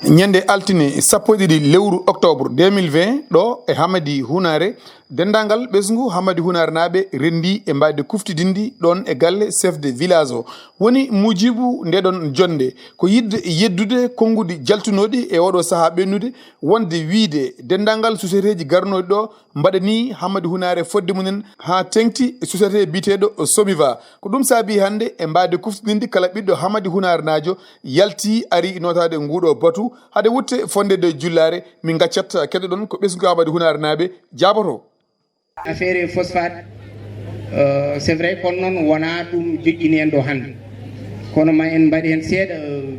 ñande altine 12 lewru octobre 2020 ɗo e Hamady Hounare dendagal ɓesgu Hamady Hounare naaɓe rendi e mbadde kuftidindi ɗon e galle chef de village o woni Mujibou ndeɗon jonde ko yidde yeddude kongude jaltunoɗi e oɗo saaha ɓennude wonde wiide dendagal société ji garnoɗi ɗo mbaɗani Hamady Hounare fodde mumen ha tengti e société biteɗo Somiva ko ɗum saabi hande e mbadde kuftidindi kala ɓiɗɗo Hamady Hounare najo yalti ari notade nguɗo batu hade wutte fondede jullare min gaccat keɗoɗon ko ɓesgu Hamady Hounare naaɓe jaboto affaire phosphate c'est vrai kono noon wona ɗum joƴƴini en ɗo hannde kono ma en mbaɗi hen seeɗa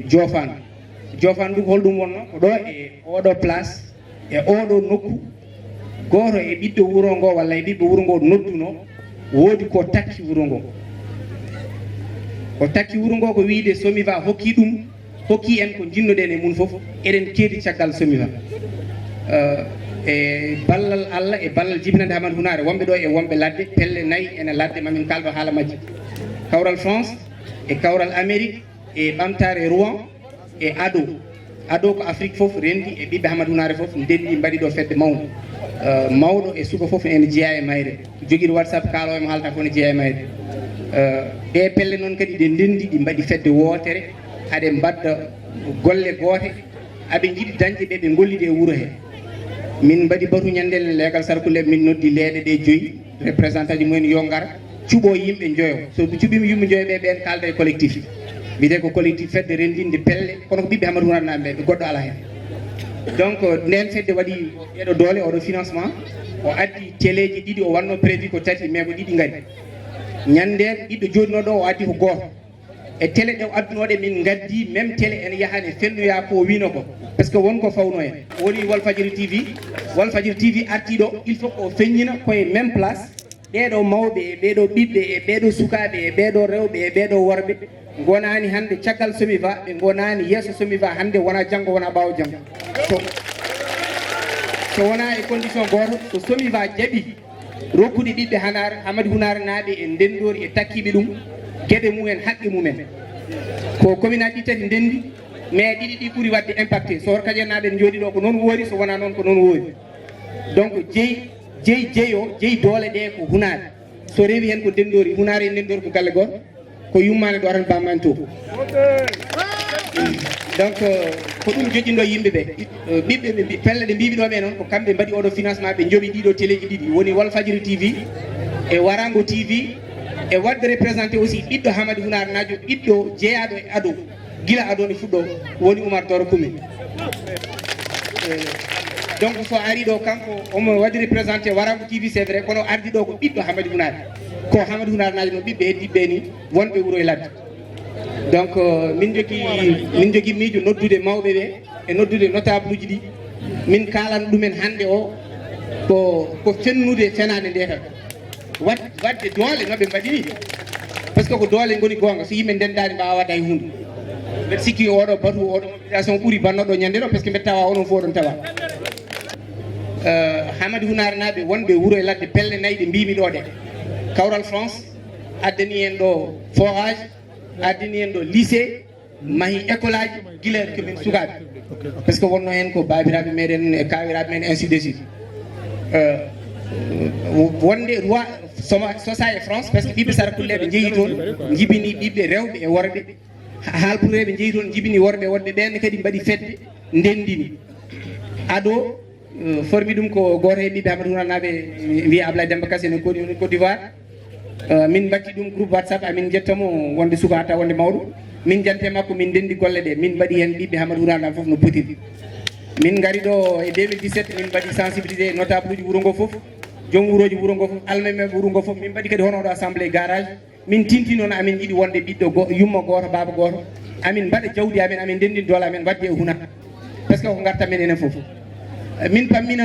jofan ɗum holɗum wonno ko ɗo e oɗo place e oɗo nokku goto e ɓiɗɗo wuuro ngo walla e ɓiɗɗo wuuro ngo nodduno woodi ko takki wuuro ngo ko takki wuuro ngo ko wiide Somiva hokki ɗum hokki en ko jinnoɗen e mun foof eɗen keedi caggal Somiva e ballal Allah e ballal jibinande Hamady Hounare wonɓe ɗo e wonɓe ladde pelle nayyi ene ladde mamin kaldo haala majji kawral France e kawral Amérique e ɓamtare Rouen e ado ko Afrique foof rendi e ɓiɓɓe Hamady Hounare foof ndendi mbaɗi ɗo fedde mawɗo mawɗo e suka foof ene jeeya e mayre joguiɗo WhatsApp kaalo emo haalta ko ne jeeya e mayre ɗe pelle noon kadi ɗe ndendi ɗi mbaɗi fedde wootere haɗe mbadda golle goote aɓe jiiɗi dañde ɓe ɓe gollide e wuuro he min mbaɗi batu ñandel leegal sarkulle min noddi leeɗe ɗe joyyi représentant ji mumen yo ngar cuɓo yimɓe joyo so cuɓima yimɓe joyo ɓe ɓen kalda e collectif wiyete ko collectif fedde rendinde pelle kono ko ɓiɓɓe Hamady Hounare naaɓe ɓe goɗɗo ala hen donc nden fedde waɗi ɗeɗo doole oɗo financement o addi téléji ɗiɗi o wanno prévu ko tati mais ko ɗiɗi gari ñanden ɓiɗɗo joɗinoɗo o addi ko goto e télé ɗe addunoɗe min gaddi même télé en yahani fennoya ko wino ko par ce que wonko fawno en woni Walfadjri TV artiɗo il faut o feññina koye même place ɓeɗo mawɓe e ɓeɗo ɓiɓɓe e ɓeɗo sukaɓe e ɓeɗo rewɓe e ɓeɗo worɓe gonani hande caggal Somiva ɓe gonani yesso Somiva hande wona janggo wona ɓawo janggo so wona e condition goto so Somiva jaaɓi rokkude ɓiɓɓe Hamady Hounare naaɓe e ndendori e takkiɓe ɗum gueɗe mumen haqqe mumen ko commune aji ɗi tati ndendi mais ɗiɗi ɗi ɓuuri wadde impacté so Orkadiére naaɓe ne jooɗi ɗo ko noon woori so wona noon ko noon woori donc jeeyi doole ɗe ko Hounare so rewi hen ko ndendori Hounare e ndendori ko galle goto ko yummane ɗo tan bamani to donc ko ɗum joƴƴinɗo yimɓeɓe ɓiɓɓe pelle ɗe mbiɓe ɗo ɓe noon ko kamɓe mbaɗi oɗo financement ɓe jooɓi ɗiɗo téléji ɗiɗi woni Walfadjri TV e Warango TV e wadde représenté aussi ɓiɗɗo Hamady Hounare najo ɓiɗɗo jeeyaɗo e ado guila ado ne fuɗɗo woni Oumar Doro Koumi donc so ari ɗo kanko omo waɗi représenté Warango TV c'est vrai kono ardi ɗo ko ɓiɗɗo Hamady Hounare ko Hamady Hounare najo no ɓiɓɓe heddiɓe ni wonɓe wuuro e ladde donc min jogui miijo noddude mawɓe ɓe e noddude notable uji ɗi min kalano ɗumen hande o ko fennude fenade nde tan wadde doole noɓe mbaɗini par ce que ko doole goni gonga so yimɓe ndendani mbawa wadde hay hunde mbeɗa sikki oɗo batu oɗo mobilisation ɓuuri bannoɗo ñande ɗo par ce que mbeɗa tawa onon fo oɗon tawa Hamady Hounare naaɓe wonɓe wuuro e ladde pelle nayyi ɗe mbimi ɗo ɗe kawral France addani en ɗo forage addani en ɗo lycée mahi école aji guila komin sukaɓe par ce que wonno hen ko babiraɓe meɗen e kawiraɓe men ainsi de suite wonde roi sosa e France par ce que ɓiɓɓe Sarakulleɓe jeeyi toon jibini ɓiɓɓe rewɓe e worɓe haalpureɓe jeeyi toon jibini worɓe wonɓe ɓenne kadi mbaɗi fedde ndendini ado formi ɗum ko goto e ɓiɓɓe Hamady Hounare naaɓe wiye Ablaye Demba Kassé ne koni Côte d'Ivoire min batti ɗum groupe WhatsApp amin jettamo wonde suka taw wonde mawɗo min jante makko min ndendi golle ɗe min mbaɗi hen ɓiɓɓe Hamady Hounare naaɓe foof no potiri min gari ɗo e 2017 min mbaɗi sensibilisé notable uji wuuro ngo foof joom wuuroji wuuro ngo foof almameɓe wuuro ngo foof min mbaɗi kadi hono ɗo assemblée garage min tinti noon amin jiiɗi wonde ɓiɗɗo yumma goto baba goto amin mbaɗa jawdi amen amin ndendin doole amen wadde e Hounare par ce que ko garta men enen foof min pammina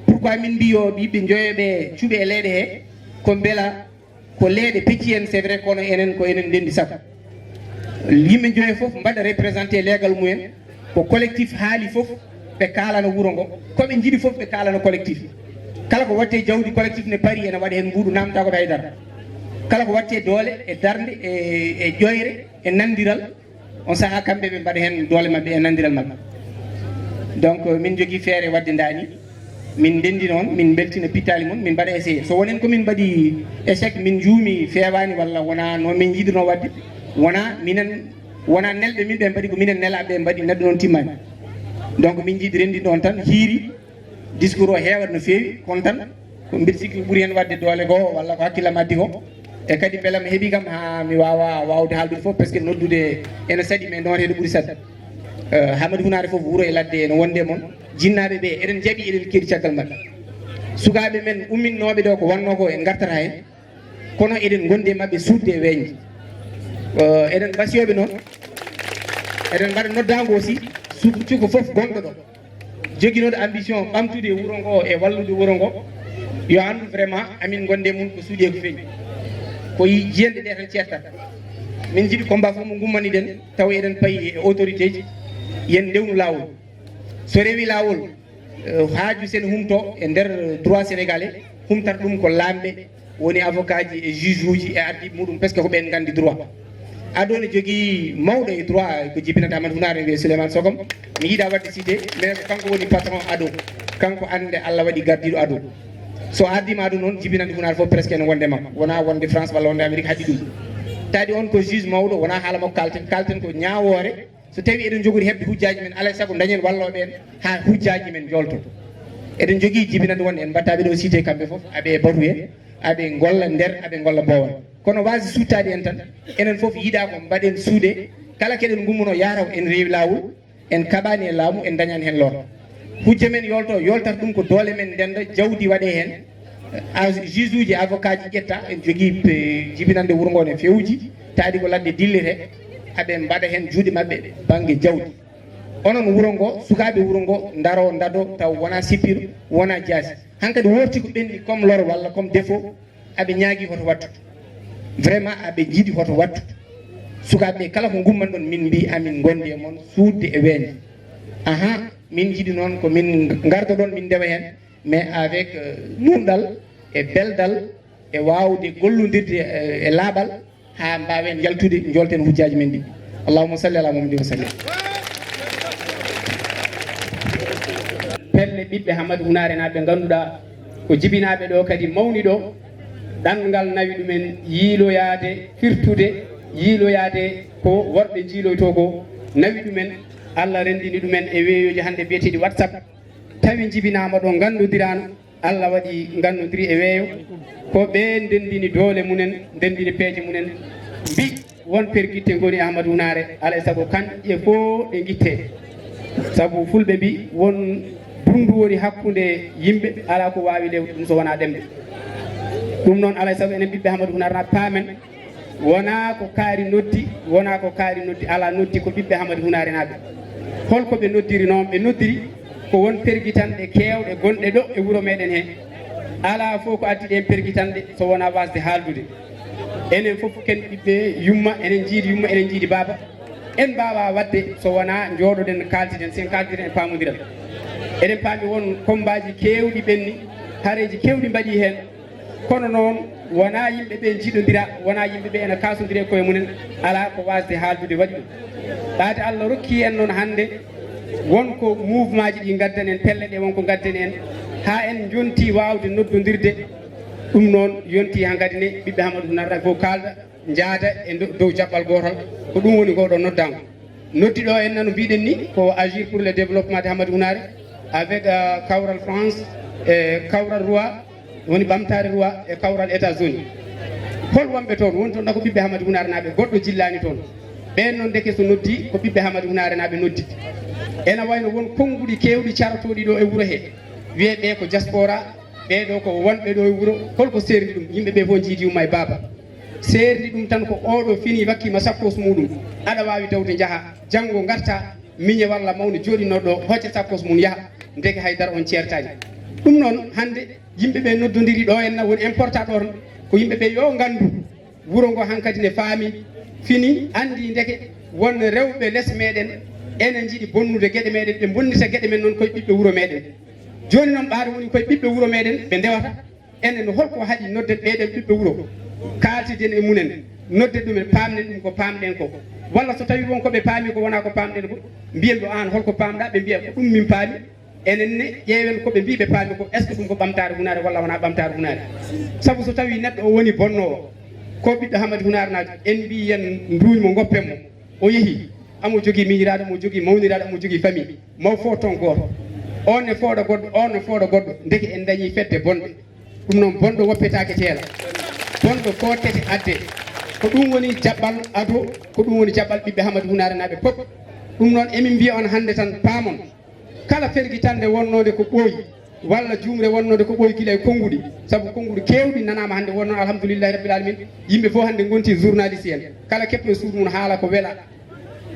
pourquoi min mbi yo yimɓe joyoɓe cuuɓe e leyɗe he ko beela ko leyɗe pecci en c'est vrai kono enen ko enen ndendi sago yimɓe joyo foof mbaɗa représenté leegal mumen ko collectif haali foof ɓe kalano wuuro ngo koɓe jiiɗi foof ɓe kalano collectif kala ko watte jawdi collectif ne paari ene waɗa hen mbuɗu namta ko haydara kala ko watte doole e darde e ƴoyre e nandiral on saaha kamɓe ɓe mbaɗa hen doole mabɓe e nandiral mabɓe donc min jogui feere wadde ndani min dendi noon min beltina pittali mon min mbaɗa essayé so wonen komin mbaɗi échec min juumi fewani walla wona no min jiiduno wadde wona minen wona nelɓe min ɓe mbaɗi ko minen nelaɓe mbaɗi neɗɗo noon timmani donc min jiiɗi rendi ɗon tan hiiri discours o heewat no feewi kono tan ko mbiɗa sikki ɓuuri hen wadde doole goo walla ko hakkillam addi ko e kadi beelam heeɓi kam ha mi wawa wawde haaldude foof par ce que noddude ene saɗi mais ndewata heɗe ɓuuri sadde Hamadou Hounare foof wuuro e ladde ene wonde moon jinnaɓe ɓe eɗen jaaɓi eɗen keeɗi caggal mabɓe sukaɓe men umminnoɓe ɗo ko wanno ko en gartata hen kono eɗen gondi e mabɓe suudde e weeñde eɗen mbasiyoɓe noon eɗen mbaɗa noddago aussi cuko foof gonɗo ɗo joguinoɗo ambition ɓamtude wuuro ngo e wallude wuuro ngo yo andu vraiment amin gonde mum ko suuɗe ko feeñi ko jiyanɗe ɗe tan ceertata min jiiɗi combat fof mo gummani ɗen taw eɗen payi e autorité ji yen ndewnu lawol so rewi lawol haaju sen humto e nder droit sénégalais humtata ɗum ko lamɓe woni avocat ji e juge uji e ardiɓe muɗum presque ko ɓen gandi droit aɗo ne jogui mawɗo e droit ko jibinata Amadou Hounare wiye Souleymane Sogom mi yiiɗa wadde cité mais ko kanko woni patron aɗo kanko ande Allah waɗi gardiɗo aɗo so ardima aɗo noon jibinande Hounare fof presque ene wonde makko wona wonde France walla wonde Amérique haɗi ɗum tadi on ko juge mawɗo wona haala makko kalten ko ñawore so tawi eɗen jogori hebde hujjaji men alay saago dañen walloɓe en ha hujjaji men jolto eɗen jogui jibinande wonde en mbattaɓe ɗo cité kamɓe foof aɓe baduye aɓe golla nder aɓe golla bowal kono wasi suttade en tan enen foof yiiɗa ko mbaɗen suude kala keɗen gummuno yataw en rewi lawol en kaɓani e laamu en dañani hen lor hujja men yolto yoltata ɗum ko doole men ndenda jawdi waɗe hen juge uji avocat ji ƴetta en jogui jibinande wuuro ngo ne fewji taadi ko ladde dillete aɓe mbaɗa hen juuɗe mabɓe banggue jawdi onon wuuro ngo sukaɓe wuuro ngo daro dado taw wona sippir wona jaasi hankkadi worti ko ɓenni comme lor walla comme défaut aɓe ñaagui hoto wattu vraiment aɓe jiiɗi hoto wattu sukaɓeɓe kala ko gumman ɗon min mbi amin gondi e moon suudde e weeñde min jiiɗi noon ko min garda ɗon min ndewa hen mais avec nunɗal e beldal e wawde gollodirde e laaɓal ha mbawen jaltude jolten hujjaji men ɗi allahumma salli ala mamadou wa sallim pelle ɓiɓɓe Hamadou Hounare naɓe ganduɗa ko jibinaɓe ɗo kadi mawni ɗo ɗanngal nawi ɗumen yiiloyade firtude yiiloyade ko worɓe jiiloyto ko nawi ɗumen Allah rendini ɗumen e weeyoji hande biyeteɗi WhatsApp tawi jibinama ɗo gandodirano Allah waɗi gandodiri e weeyo ko ɓe ndendini doole munen ndendini peeje munen mbi won perguitte goni Hamadou Hounare alay saago kanƴe fo ɗe guitte saabu fulɓe mbi won dundu woni hakkude yimɓe ala ko wawi lewde ɗum so wona ɗemɓe ɗum noon alay saago enen ɓiɓɓe Hamadou Hounare naɓe paamen wona ko kaari noddi wona ko kaari noddi ala noddi ko ɓiɓɓe Hamadou Hounare naɓe holko ɓe noddiri noon ɓe noddiri ko won perguitanɗe kewɗe gonɗe ɗo e wuuro meɗen he ala fof ko addi ɗen perguitanɗe so wona wasde haaldude enen foof ken ɓiɓɓe yumma enen jiidi yumma enen jiidi baaba en mbawa wadde so wona jooɗoɗen kaltiden sen kaltiren e pamodiral eɗen paami won combat ji kewɗi ɓenni haareji kewɗi mbaɗi hen kono noon wona yimɓeɓe jiiɗodira wona yimɓeɓe ene kasodiri e koye munen ala ko wasde haaldude waɗi ɗum ɗaade Allah rokki en noon hande wonko mouvement ji ɗi gaddan en pelle ɗe wonko gaddan en ha en jonti wawde noddodirde ɗum noon yonti hankadi ne ɓiɓɓe Hamadou Hounare fof kalda jaada e dow jaɓɓal gotol ko ɗum woni koɗo noddango noddi ɗo en nano mbiɗen ni ko agir pour le développement de Hamadou Hounare avec Kawral France e Kawral Roi woni ɓamtare Roi e Kawral États-Unis hol wonɓe toon woni toon ɗako ɓiɓɓe Hamadou Hounare naɓe goɗɗo jillani toon ɓen noon deke so noddi ko ɓiɓɓe Hamadou Hounare naɓe noddi ena wayno won konnguɗi kewɗi caratoɗi ɗo e wuuro he wiye ɓe ko diaspora ɓeɗo ko wonɓe ɗo e wuuro holko serdi ɗum yimɓeɓe fof jiidi yumma e baaba serdi ɗum tan ko oɗo fini wakkima sakkos muɗum aɗa wawi dawde jaaha janggo garta miñe walla mawne joɗinoɗo hocce sakkos mum yaaha ndeke haydara on ceertani ɗum noon hande yimɓeɓe noddodiri ɗo henna woni important ɗo tan ko yimɓeɓe yo gandu wuuro ngo hankkadi ne faami fini andi ndeke won rewɓe less meɗen enen jiiɗi bonnude gueɗe meɗen ɓe bonnita gueɗe men noon koye ɓiɓɓe wuuro meɗen joni noon ɓaade woni koye ɓiɓɓe wuuro meɗen ɓe ndewata enen holko haaɗi nodden ɓeɗen ɓiɓɓe wuuro kaltiden e munen nodde ɗumen paamden ɗum ko paamɗen ko walla so tawi wonko ɓe paami ko wona ko paamɗen ko mbiyen ɗo an holko paamɗa ɓe mbiya ko ɗum min paami enen ne ƴeewen koɓe mbi ɓe paami ko est ce que ɗum ko ɓamtare hunare walla wona ɓamtare hunare saabu so tawi neɗɗo o woni bonnowo ko ɓiɗɗo Hamady Hunare najo en mbi yen duuñmo goppenmo o yeehi amo jogui miñiraɗo amo jogui mawniraɗo amo jogui famille maw fo ton goto on ne fooɗo goɗɗo on ne fooɗo goɗɗo deke en dañi fedde bonɗe ɗum noon bonɗo woppetake teela bonɗo fotete adde ko ɗum woni jaɓɓal ado ko ɗum woni jaɓɓal ɓiɓɓe Hamady Hunare naɓe pop ɗum noon emin mbiya on hande tan paamon kala ferguitande wonnode ko ɓooyi walla jumre wonnode ko ɓooyi gila e konnguɗi saabu konnguɗi kewɗi nanama hande wonno alhamdoulillahi rabbil alamin yimɓe fof hande gonti journaliste en kala keɓɗo suudu mum haala ko weela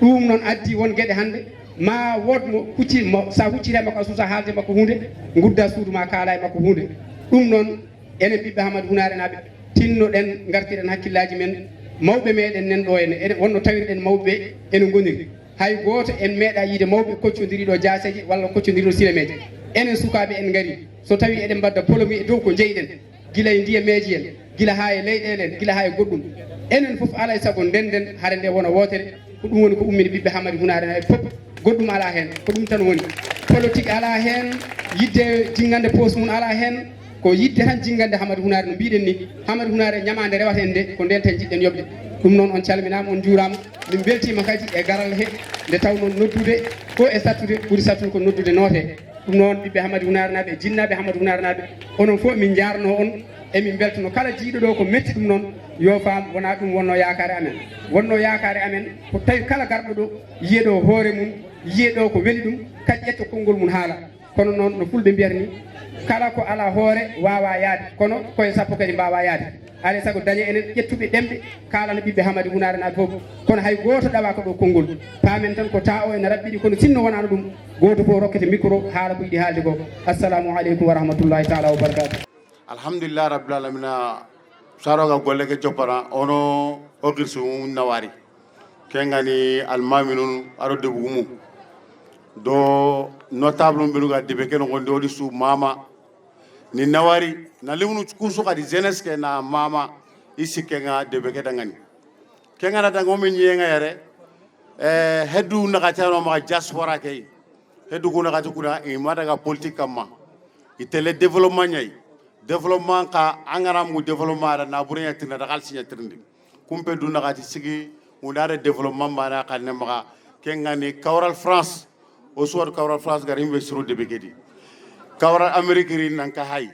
ɗum noon addi won gueɗe hande ma wod mo hucci sa huccire makko a suusa haalde makko hunde gudda suudu ma kaala e makko hunde ɗum noon enen ɓiɓɓe Hamady Hunare naɓe tinnoɗen gartiren hakkillaji men mawɓe meɗen nan ɗo ene wonno tawirɗen mawɓe ene goniri hay goto en meeɗa yiide mawɓe koccodiriɗo jaaseje walla koccodiriɗo siremeje enen sukaɓe en gari so tawi eɗen mbadda polomi e dow ko jeyɗen guila e ndiyameji en guila ha e leyɗele en guila ha e goɗɗum enen foof alay saago ndenden haade nde wona wotere ko ɗum woni ko ummini ɓiɓɓe Hamady Hunare naɓe fof goɗɗum ala hen ko ɗum tan woni politique ala hen yidde jingande poste mum ala hen ko yidde tan jingande Hamady Hunare no mbiɗen ni Hamady Hunare ñamade rewaten nde ko nden tan jiɗɗen yobde ɗum noon on calminama on juurama min beltima kadi e garal he nde tawno noddude ko e sattude ɓuuri sattude ko noddude noote ɗum noon ɓiɓɓe Hamady Hunare naɓe jinnaɓe Hamady Hunare naɓe onon fof min jarno on emin beltono kala jiiɗo ɗo ko metti ɗum noon yo faam wona ɗum wonno yakare amen wonno yakare amen ko tawi kala garɗo ɗo yiyeɗo hoore mum yiyeɗo ko weeli ɗum kadi ƴetto konngol mum haala kono noon no fulɓe mbiyata ni kala ko ala hoore wawa yaade kono koye sappo kadi mbawa yaade alay saago dañe enen ƴettuɓe ɗemɓe kalano ɓiɓɓe Hamady Hunare naɓe fof kono hay goto ɗawa ko ɗo konngol paamen tan ko ta o ene raɓɓiɗi kono sinno wonano ɗum goto fof rokkete micro haala ko yiɗi haalde ko assalamu aleykum wa rahmatullahi taala wa barakatuh alhamdulillah rabbil alamina saroga golle ke joppana ono o girsu nawari kengani almami nun aɗo debugu mum do notable mum ɓenuga debe ke no gonde oɗi su mama ni nawari na limnu kusu kadi jeunesse ke na mama i sikkenga debe ke dangani kengana danga omin yenga yere heddu nakatano maka diaspora ke heddu kuna kati kuna ima daga politique kamma itele développement nyai développement ka angara mu développement da na burenya tina da kal sinya trindi kumpe du nakati sigi mudare développement bana kanne maka kengani kawral France o suwar kawral France gar himbe suru debe kedi kawral Amerique ri nanka hay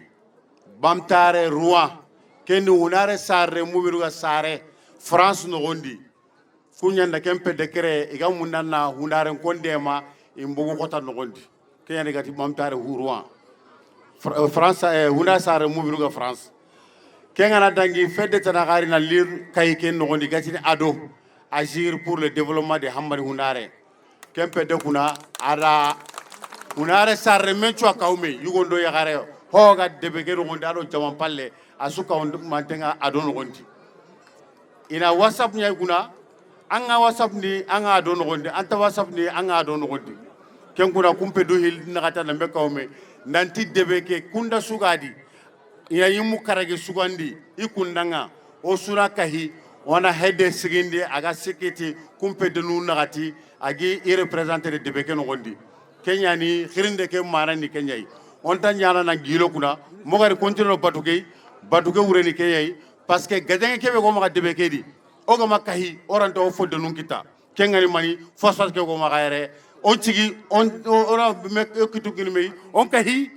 bamtare roi kendi wunare sarre mumiruga sare France no gondi kunyanda kempe décret iga munana hunare kondema imbugo kota no gondi kenya gati bamtare roi France huna sare mumiruga France kenga na dangi fedde tanakari na lire kay ken no gondi gati ado agir pour le développement de Hamady Hunare kempe de kuna ada hunare sarre mencho akaume yugondo yakare hoga debegero gonda do jaman palle asuka on mantenga adono gondi ina whatsapp nyay kuna anga whatsapp ni anga adono gondi anta whatsapp ni anga adono gondi ken kuna kumpe do hil nakata na be kawme nanti debeke kunda sugadi ina yimu karage sugandi ikundanga o sura kahi wana hede sigindi aga sikiti kumpe de nu nakati agi i représenter de debeke no gondi Kenya ni khirinde ke marani Kenya yi on tan nyana na gilo kuna mo gari continuer batuke wureni Kenya yi parce que gajange kebe go maka debe kedi o ga makahi oranta o fodde nun kita Kenya ni mani fosfat ke go maka yere on tigi on ora mek ekitu kinime on kahi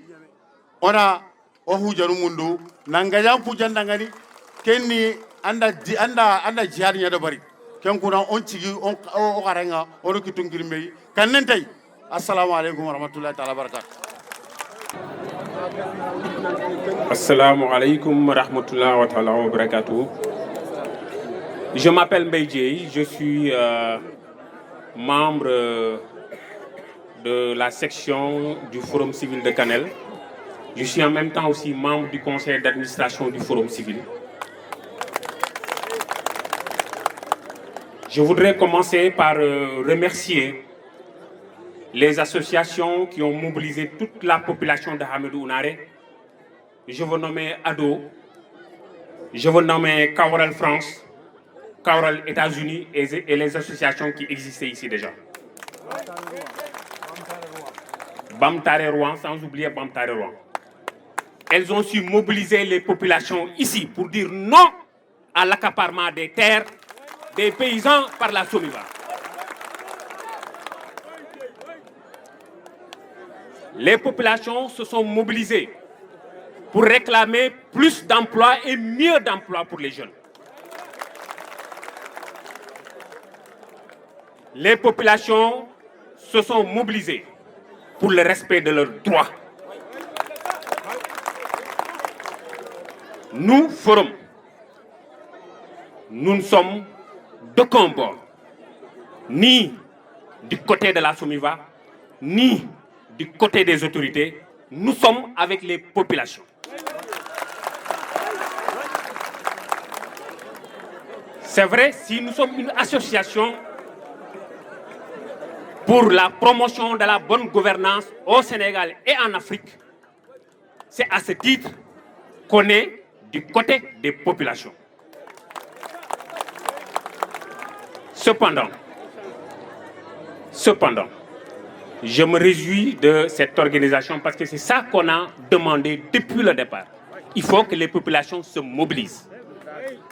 ona o hujanu mundu nanga pujanda ngani kenni anda jihad nya do bari ken kuna on tigi on o garenga on ekitu kinime kanen tay assalamu alaikum warahmatullahi ta'ala barakatuh. Assalamu alaikum warahmatullahi ta'ala barakatuh. Je m'appelle Mbaye, je suis membre de la section du Forum civil de Kanel. Je suis en même temps aussi membre du conseil d'administration du Forum civil. Je voudrais commencer par remercier les associations qui ont mobilisé toute la population de Hamady Hunare. Je veux nommer ADO, je veux nommer Kawral France, Kaural États-Unis et les associations qui existaient ici déjà. Bamtare Rouen, sans oublier Bamtare Rouen. Elles ont su mobiliser les populations ici pour dire non à l'accaparement des terres des paysans par la Somiva. Les populations se sont mobilisées pour réclamer plus d'emplois et mieux d'emplois pour les jeunes. Les populations se sont mobilisées pour le respect de leurs droits. Nous, Forum, nous ne sommes d'aucun bord, ni du côté de la Somiva, ni du côté des autorités. Nous sommes avec les populations. C'est vrai, si nous sommes une association pour la promotion de la bonne gouvernance au Sénégal et en Afrique, c'est à ce titre qu'on est du côté des populations. Cependant, je me réjouis de cette organisation parce que c'est ça qu'on a demandé depuis le départ. Il faut que les populations se mobilisent.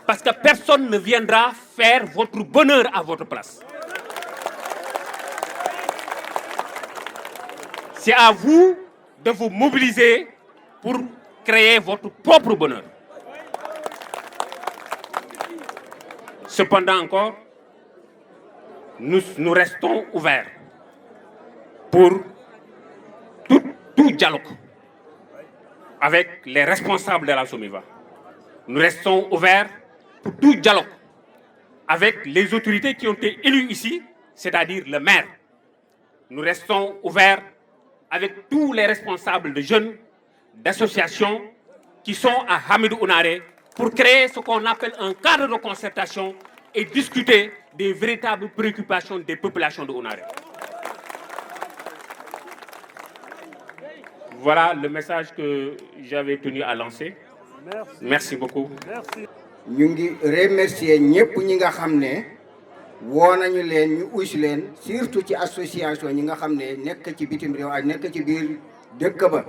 Parce que personne ne viendra faire votre bonheur à votre place. C'est à vous de vous mobiliser pour créer votre propre bonheur. Cependant encore, nous restons ouverts pour tout dialogue avec les responsables de la Somiva. Nous restons ouverts pour tout dialogue avec les autorités qui ont été élues ici, c'est-à-dire le maire. Nous restons ouverts avec tous les responsables de jeunes, d'associations qui sont à Hamidou Ounaré pour créer ce qu'on appelle un cadre de concertation et discuter des véritables préoccupations des populations de Ounaré. Voilà le message que j'avais tenu à lancer. Merci beaucoup. ñu ngi remercier ñëpp ñi nga xam ne woo nañu leen ñu usi leen surtout ci association ñi nga xam ne nekk ci bitim réew ak nekk ci biir dëkk ba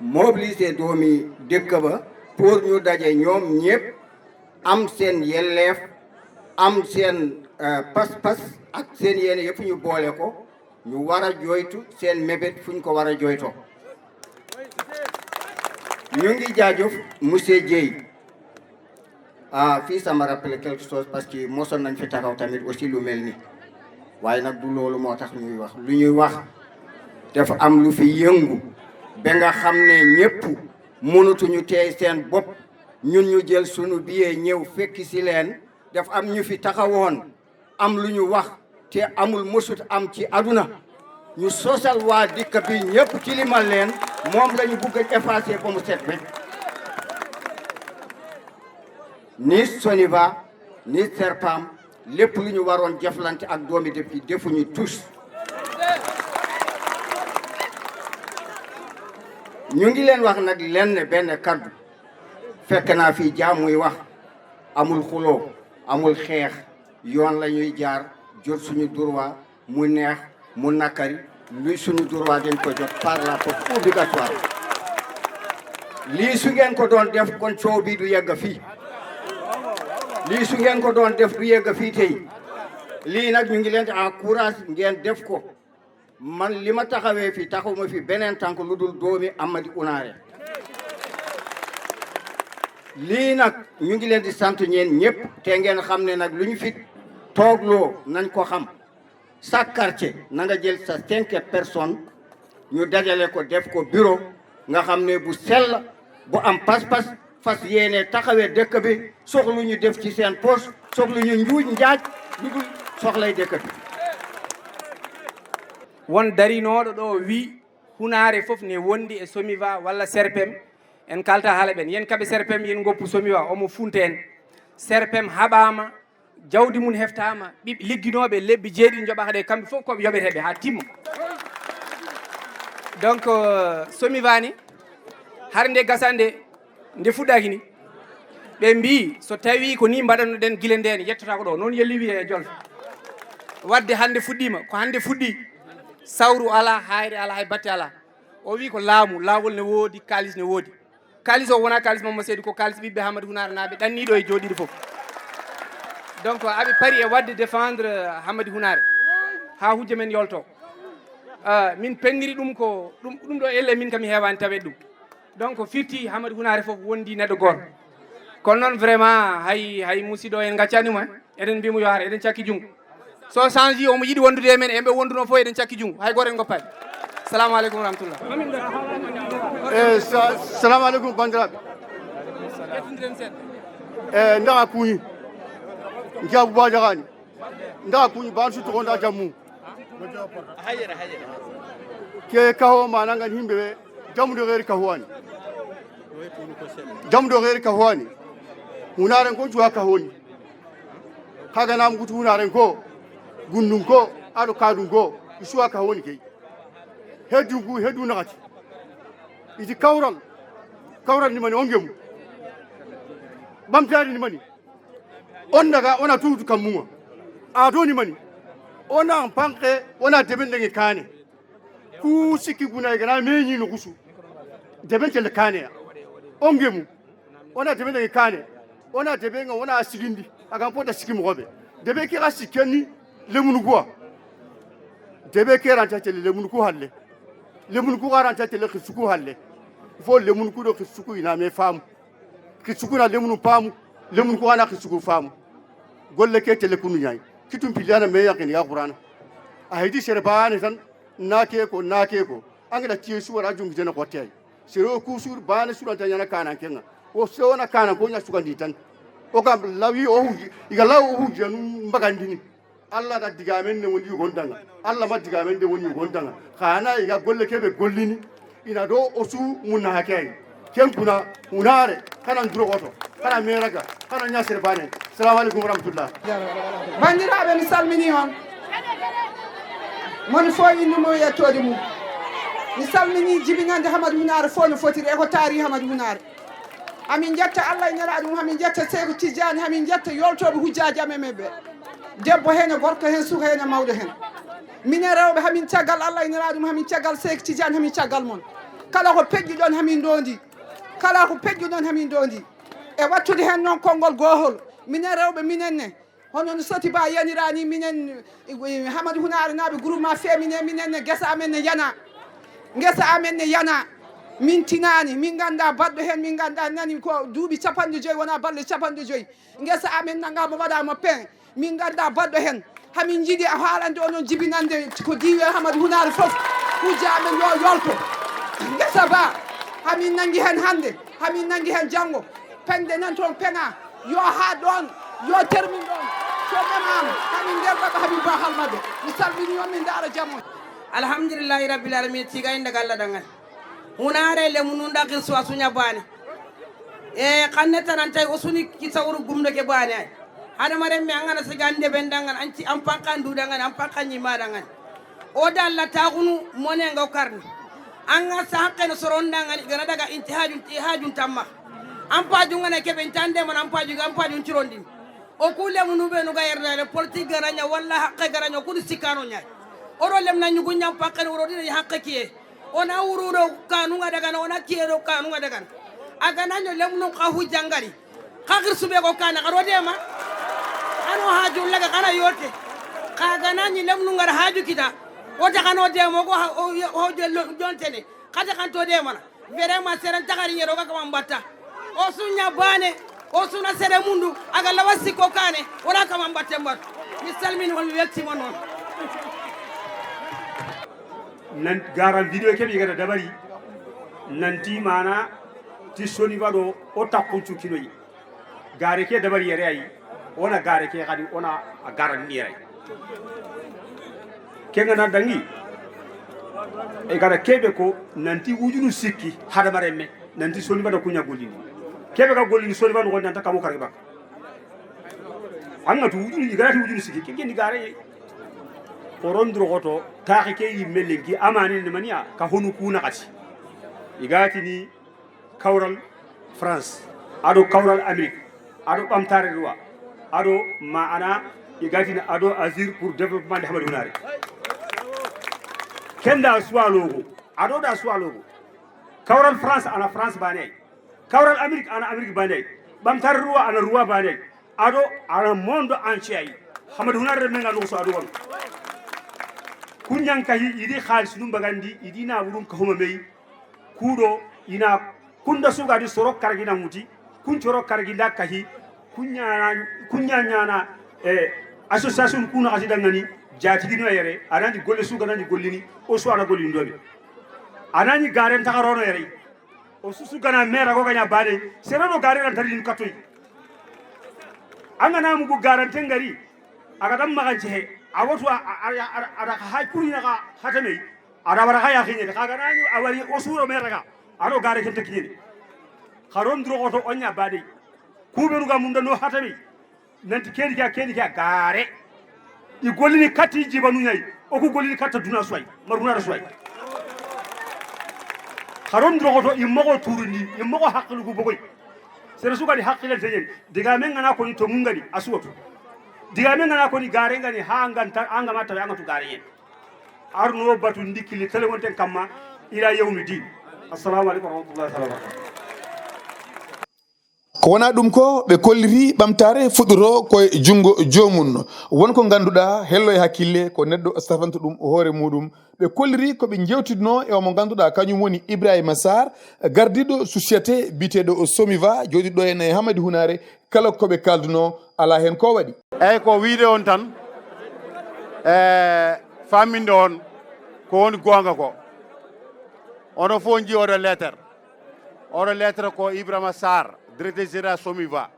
mobiliser doomi dëkk ba pour ñu daje ñoom ñëpp am seen yelleef am seen pas-pas ak seen yéene yëpp ñu boole ko ñu war a jooytu seen mébét fu ñu ko war a jooytoo. ñu ngi jaajëf monsieur Dieye fii ça m'a rappelé quelque chose parce que mosoon nañ fi taxaw tamit aussi lu mel ni waaye nag du loolu moo tax ñuy wax lu ñuy wax dafa am lu fi yëngu ba nga xam ne ñëpp mënatuñu teey seen bopp ñun ñu jël sunu billet ñëw fekki si leen dafa am ñu fi taxawoon am lu ñu wax te amul mësut am ci aduna ñu sosal waa dikk bi ñëpp ci limal leen moom la ñu bëgg a effacer ba mu set rek ni Soniva ni Serpam lépp lu ñu waroon jëflante ak doomi def yi defuñu tous ñu ngi leen wax nag lenn benn kaddu fekk naa fii jaam muy wax amul xuloo amul xeex yoon la ñuy jaar jot suñu droit mu neex mu nakari luy suñu droit dañ ko jot par la porte obligatoire lii su ngeen ko doon def kon coow bi du yegg fii lii su ngeen ko doon def du yegg fii tey lii nag ñu ngi leen di encourage ngeen def ko man li ma taxawee fii taxawuma fi beneen tànk lu dul doomi Amady Ounaré lii nag ñu ngi leen di sant ñeen ñëpp te ngeen xam ne nag lu ñu fi toogloo nañ ko xam sa quartier na nga jël sa 5 personnes ñu dajale ko def ko bureau nga xam ne bu sell bu am pas-pas fas yéene taxawee dëkk bi soxlu ñu def ci seen poche soxlu ñu njuuj njaaj lu dul soxlay dëkk bi won darinoɗo ɗo wi Hunare fof ne wondi e Somiva walla Serpem en kalta haala ɓen yen kaɓe Serpem yen goppu Somiva omo funta en Serpem haɓama jawdi mum heftama ɓiɓɓe ligginoɓe lebbi jeeɗiɗi joɓaka ɗe kamɓe fof koɓe yoɓeteɓe ha timma donc Somiva ni har nde gasande nde fuɗɗaki ni ɓe mbi so tawi ko ni mbaɗannoɗen guile nden yettota ko ɗo noon yelliwi e jolfe wadde hande fuɗɗima ko hande fuɗɗi sawru ala hayre ala hay batte ala o wi ko laawol ne woodi kalis ne woodi kalis o wona kalis Mamma Seydou ko kalis ɓiɓɓe Hamadou Hunare naɓe ɗanniɗo e jooɗiɗo fof donc aɓe paari e wadde défendre Hamadou Hunare ha hujja men yolto min penniri ɗum ko ɗum ɗo elle min kam mi heewani tawede ɗum donc firti Hamadou Hunare fof wondi neɗɗo goto kono noon vraiment hay musidɗo en gaccanimo eɗen mbimo yo ar eɗen cakki jungo so change omo yiiɗi wondude e men eɓe wonduno fof eɗen cakki jungo hay goto en goppani salamu aleykum wa rahmatullah salamu aleykum bandiraɓe ndaga kuñi jabu ba jagani ndaga kuñi ban su togonda jammu ke kaho manangan himɓe ɓe jamudo xeeri kahowani hunaren ko cuwa kahoni kaganam gutu hunaren ko gundum ko aɗo kadum ko i suwa kahoni key heddu naxati iti kawral nimani o ngemu ɓamtari nimani on daga ona tuutu kammuga ato nimani ona panke ona deɓendege kane ku sikki gunay gana meñino kusu deɓen telle kaneya o ngemu ona deɓendege kane ona deɓenga wona sigindi agan pota sikki mogoɓe deɓe ke xa sikkenni lemunu kuwa deɓe ke ranta telle lemunu ku halle lemunu ku xa ranta telle xisuku halle fo lemunu ku ɗo xisuku iname faamu xisukuna lemunu paamu lemunu ku xana xisuku faamu golle ke telle kunu ñaay kitum piliana me yaqini ya qur'ana a hedi sere baane tan naake ko angela tie suwara jungi jena ko tay sere ku sur baane suranta ñana kana kenga o sewona kana ko nya sugandi tan o kam lawi o huji iga law o huji anu mbagandini alla da digamen ne woni gondanga alla ma digamen de woni gondanga khana iga golle kebe gollini ina do osu munna hakay ken kuna hunare kana nduro goto kana meraga kana nya sere baane assalamu alaikum warahmatullah bandiraɓe mi salmini on moni fo innimo yettode mum mi salmini jibinande Hamadou Hunare fo no fotiri eko taari Hamadou Hunare hamin jetta Allah e nelaɗo mum hamin jetta Seydou Tidiane hamin jetta yoltoɓe hujjaji amen ɓe debbo hen e gorko hen suka hen e mawɗo hen minen rewɓe hamin caggal Allah e nelaɗo mum hamin caggal Seydou Tidiane hamin caggal moon kala ko peƴƴi ɗon hamin dondi e wattude hen noon konngol gohol minen rewɓe minenne hono no soti ba yanirani minen Hamadou Hunare naɓe groupement féminin minenne guesa amen ne yana min tinani min ganda baɗɗo hen min ganda nani ko duuɓi 50 wona balɗe 50 guesa amen nagama waɗama pain min ganda baɗɗo hen hamin jiiɗi a haalande onon jibinande ko diwi Hamadou Hunare foof kujja amen yo yolto guesa ba hamin nangui hen hande hamin nangui hen janggo pende nan toon peŋa yo ha ɗon yo termin ɗon so memama hamin ndelɗoɓe hamin ba halmade mi salmini on min daara jamon alhamdulillahi rabbil alamin tiga inde galla dangal Hunare le mununda kirsu asunya bane kanne tanan tay osuni kisawru gumde ke bane ay hada mare mi angana sigande bendangan anci ampankan dudangan ampankan nyimadangan o dalla taagunu mone ngaw karni anga sa haqqen sorondangan gana daga intihajun tamma ampaju ngane kebe intande man ampaju cirondin o kule munube no gayerda le politique garanya walla haqqe garanya kudu sikano nyaay oro lem na nyugo nyam pakkan oro dina haqqe kiye ona ururo kanu ngadaga ona kiero kanu ngadaga aga nanyo lem no ka hujangari khagir sube ko kana karo dema ano haju laga kana yote kaga nanyi lem no ngar haju kita o ta kano demo ko ho jontene kata kan to dema vraiment seren tagari nyero ka mambata o sunya bane o suna sere mundu aga lawasi ko kane wala kama mbatte mbat mi salmini wal welti mon non nan garan video keɓi gata dabari nanti mana ti soni waɗo o takkuncu kinoyi gare ke dabari yere ayi wona gare ke kadi wona a garan ɗiray ke gana dangi e gata keɓe ko nanti ujunu sikki hadamaren me nanti soni waɗa kuña gollini keɓe ka gollini soni waɗo gon nanta kamo kare bak angatu ujunu igarati ujunu sikki ke gendi gare korondro goto taxi ke yimme lenki amani ne mania ka honu kuna kati igati ni kawral France ado kawral Amerique aɗo ɓamtare loi aɗo ma ana igatina aɗo agir pour développement de Hamadou Hounare kenda suwalogo aɗo da suwalogo kawral France ana France bane kawral Amérique ana Amérique bane ɓamtare loi ana loi bane aɗo ana monde entier ay Hamadou Hounare menga no so aɗo won kunyan kahi idi khalis num bagandi idi na wurum ko homa meyi kudo ina kunda suga di sorok kargina muti kun sorok karginda kahi kunya nyana association kuna asida ngani jati dino yere anani golle suga nani gollini o so ana gollini dobe anani garen takarono yere o susu gana mera ko ganya bade serano garen tan din katoy anga namu go garanten ngari aga dam maganche awatu ada hay kurina ka hatame ada bara haya khine ka gana ni awari osuro meraga aro gare kente kine kharon dro oto onya bade kuberu ga munda no hatame nanti keni ka gare i golini kati jibanu nyai o ko golini katta duna soy maruna soy kharon dro oto immo turuni immo haqqlu go bogoy sere suka di haqqile tejen diga men ngana ko ni to mungadi asuwatu diga men ngana ko ni gare ngani ha nganta anga mata anga to gare yen arno batu ndikili telefonten kamma ila yawmi din assalamu alaikum warahmatullahi wabarakatuh ko wona ɗum ko ɓe kolliri ɓamtare fuɗɗoro koye jungo jomum wonko ganduɗa hello e hakkille ko neɗɗo stafanto ɗum hoore muɗum ɓe kolliri koɓe jewtidno e omo ganduɗa kañum woni Ibrahima Sarr gardiɗo société biteɗo Somiva joɗiɗo en e Hamadou Hounare kala koɓe kalduno ala hen ko waɗi eyyi ko wiide on tan famminde on ko woni gonga ko ono fof ji oɗo lettre ko Ibrahima Sarr directeur général Somiva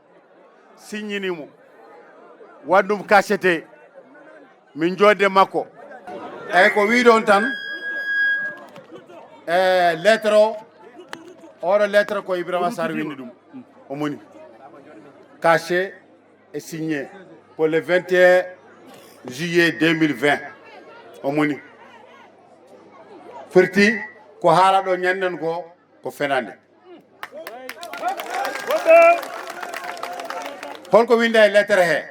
signini waɗum cachete min jodde makko eyyi ko wiide on tan lettre oɗo lettre ko Ibrahima Sarr windi ɗum o moni caché et signé pour le 21 juillet 2020 o moni firti ko haala ɗo ñanden ko fenande holko winda e lettre he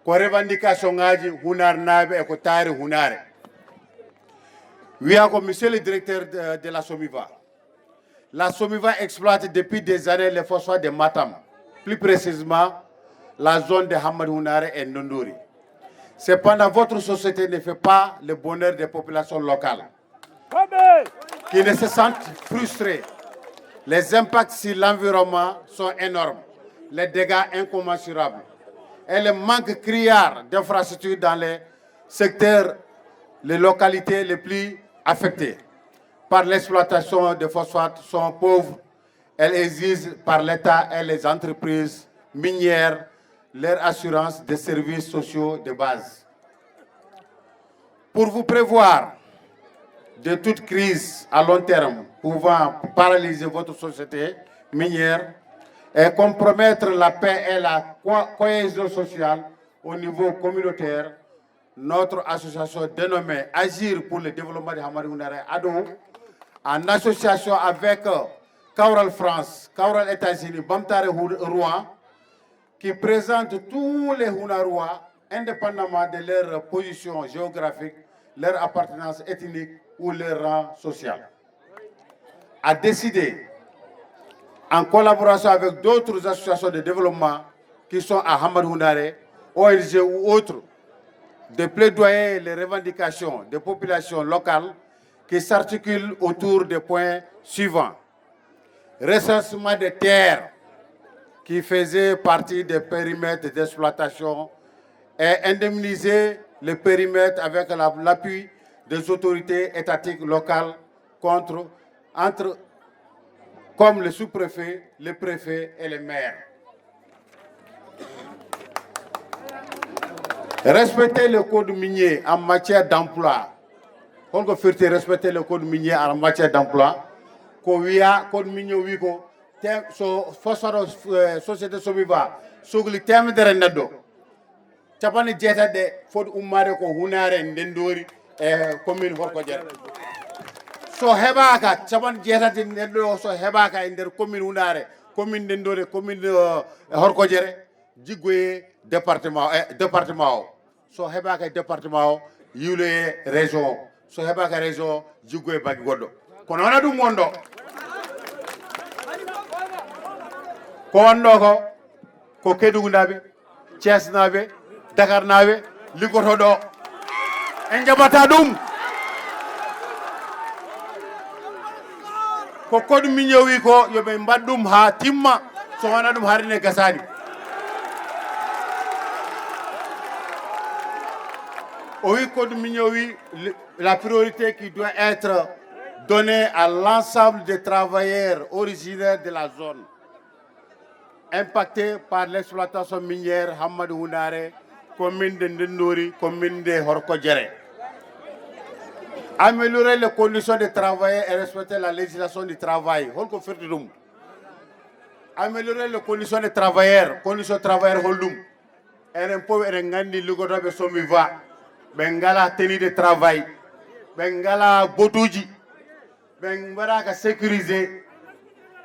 ko revendication ngaji Hunar naaɓe e ko taari Hunare wiya ko monsieur le directeur de la Somiva exploite depuis des années les phosphates de Matam, plus précisément la zone de Hamadou Hounare et Ndondori. Cependant, votre société ne fait pas le bonheur des populations locales qui ne se sentent frustrées. Les impacts sur l'environnement sont énormes, les dégâts incommensurables et le manque criard d'infrastructures dans les secteurs, les localités les plus affectées par l'exploitation de phosphates sont pauvres. Elles exigent par l'État et les entreprises minières leur assurance de services sociaux de base. Pour vous prévoir de toute crise à long terme pouvant paralyser votre société minière et compromettre la paix et la cohésion sociale au niveau communautaire, notre association dénommée Agir pour le développement de Hamadou Hounare ADO, en association avec Kawral France, Kawral États-Unis, Bamtare Rouen, qui présente tous les Hounarois, indépendamment de leur position géographique, leur appartenance ethnique ou leur rang social, a décidé, en collaboration avec d'autres associations de développement qui sont à Hamadou Hounare, ONG ou autres, de plaidoyer les revendications des populations locales qui s'articulent autour des points suivants. Recensement des terres qui faisaient partie des périmètres d'exploitation et indemniser les périmètres avec l'appui des autorités étatiques locales comme le sous-préfet, le préfet et les maires. Respecter le code minier en matière d'emploi. Quand on fait respecter le code minier en matière d'emploi, ko wiya code minier wi ko so phosphate société Somiva sogli temedere neddo capani jeetade fodi ummade ko Hounare Ndendori e commune Horkodiere so heɓaka capani jeetade neddo so heɓaka e nder commune Hounare commune Ndendori commune Horkodiere jiggoye département o so heɓaka département o yiwloye région o so heɓaka région o jiggoye bagge goɗɗo kono wona ɗum wonɗo ko wonɗo ko Kédougou naɓe Thiès naɓe Dakar naɓe liggotoɗo en jaɓata ɗum ko koɗum min wi ko yoɓe mbaɗ ɗum ha timma so wona ɗum harine gasani o wi koɗum min wi la priorité qui doit être donnée à l'ensemble des travailleurs originaires de la zone impactés par l'exploitation minière Hammadou Hounare, commune de Ndendori, commune de Horkodiere. Améliorer les conditions de travail et respecter la législation du travail. Améliorer les conditions de travailleurs, holdum. Eren po eren ngandi lugotoɓe SOMIVA, ɓe ngala tenue de travail, ɓe ngala botuji, ɓe mbaɗaka sécurisé,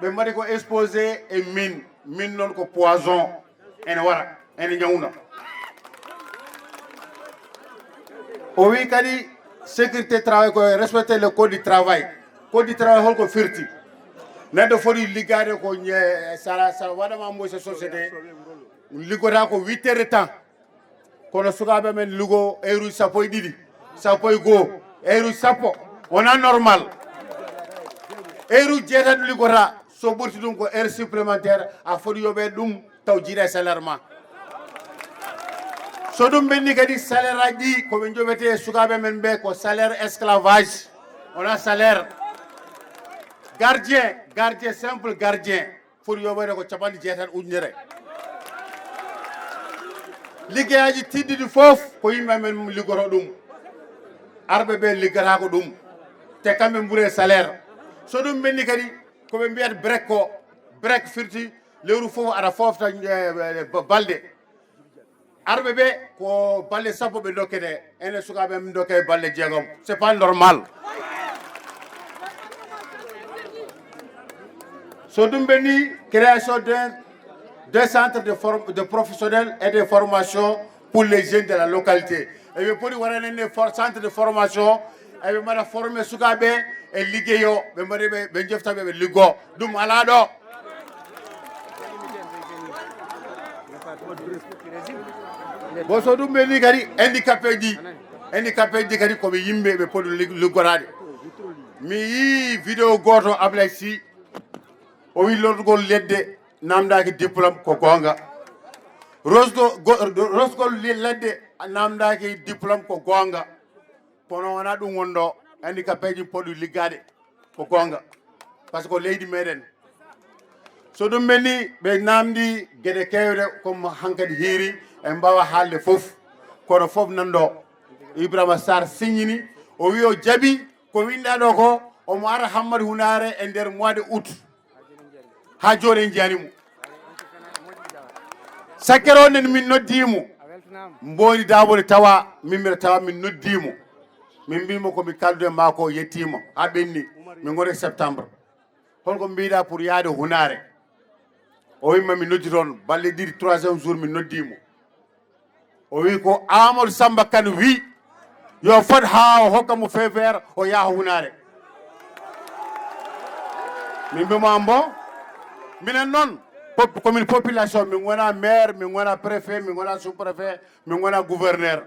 ɓe mbaɗi ko exposé e min non ko poison ene wara ene ñawna. O wi kadi sécurité travail ko respecter le code du travail holko firti neɗɗo foti liggade ko sara waɗama mo se société liggota ko 8 heures de temps kono sukaɓe men ligo heure uji 12 1 heure uji 10 wona normal heure uji 7 liggota so ɓurti ɗum ko heure supplémentaire a foti yoɓe ɗum taw jiiɗa salaire ma so ɗum ɓenni kadi salaire aji ɗi koɓe joɓete sukaɓe men ɓe ko salaire esclavage wona salaire gardien simple gardien foti yoɓede ko 60 ujunere liggeyaji tiddiɗi foof ko yimɓe men liggoto ɗum arɓe ɓe liggata ko ɗum te kamɓe ɓuure salaire so ɗum ɓenni kadi koɓe mbiyata brek firti lewru foof aɗa fofta balɗe arɓe ɓe ko balɗe 10 ɓe dokkete ene sukaɓe min dokke balɗe 6 c'est pas normal so ɗum ɓenni création d'un centre de professionnels et de formation pour les jeunes de la localité eɓe poti waɗanenne centre de formation eɓe mbaɗa formé sukaɓe e liggeyo ɓe mbaɗi ɓe jeftaɓe ɓe liggo ɗum ala ɗo bo so ɗum ɓenni kadi handicapé ji kadi koɓe yimɓe ɓe poti liggorade mi yi vidéo goto Ablaye Sy o wi lordugol ledde namdaki diplôme ko gonga rosgol ledde namdaki diplôme ko gonga kono wona ɗum wonɗo handicapé ji poɗi liggade ko gonga par ce que leydi meɗen so ɗum ɓenni ɓe namdi gueɗe kewɗe comme hankkadi hiiri en mbawa haalde fof kono fof nanɗo Ibrahima Sarr signini o wi o jaaɓi ko winɗaɗo ko omo ara Hammadou Hounare e nder mois de août ha joni en jiyanimo sakkere o nen min noddimo mboni dabole tawa min mbiɗa tawa min noddimo min mbimo komi kaldude mako yettima ha ɓenni min goni septembre holko mbiɗa pour yaade Hounare o wimma mi noddi toon balɗe ɗiɗi 3e jour min noddimo o wi ko Amadou Samba Kane wi yo fot ha o hokka mo feu vert o yaha Hounare min mbima mbo minen noon commune population min gona maire min gona préfet min gona sous préfet min gona gouverneur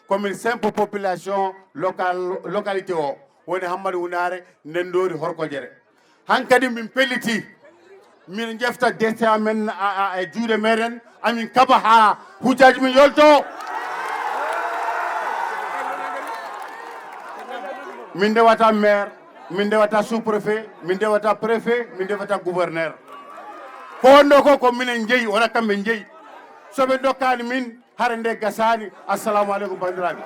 commune simple population localité o woni Hammadou Hounare Ndendori Horkodiere hankkadi min pelliti min jefta destin amen e juuɗe meɗen amin kaba ha hujjaji min yolto min ndewata maire min ndewata sous préfet min ndewata préfet min ndewata gouverneur ko wonɗo ko minen jeeyi wona kamɓe jeeyi soɓe dokkani min hara nde gasani assalamu aleykum bandiraɓe